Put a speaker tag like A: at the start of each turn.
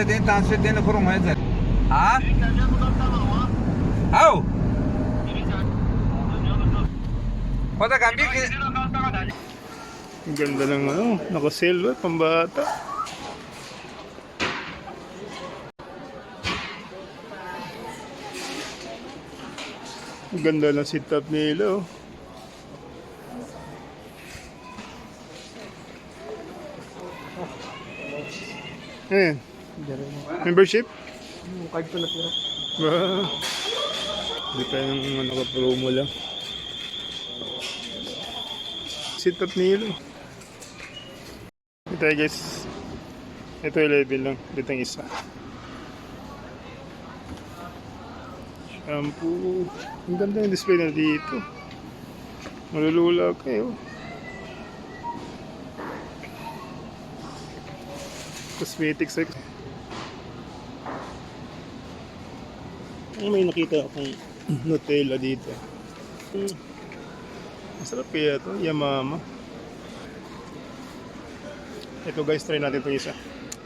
A: din, transfer din kung ano yan. Ha? How? Pata gambi ki.
B: Ang ganda ng ano, naka-sale, pambata. Ang ganda ng sit-up nila, oh. Eh, membership?
C: Card ko na tira.
B: Wow. Hindi pa yung naka-promo lang. Sit-up nila. Ito guys. Ito yung level lang. Dito yung isa. Shampoo. Ang ganda yung display na dito. Malulula kayo. Cosmetics. May nakita akong Nutella dito. Masarap kaya ito. Yamama. Ito guys, try natin ito isa.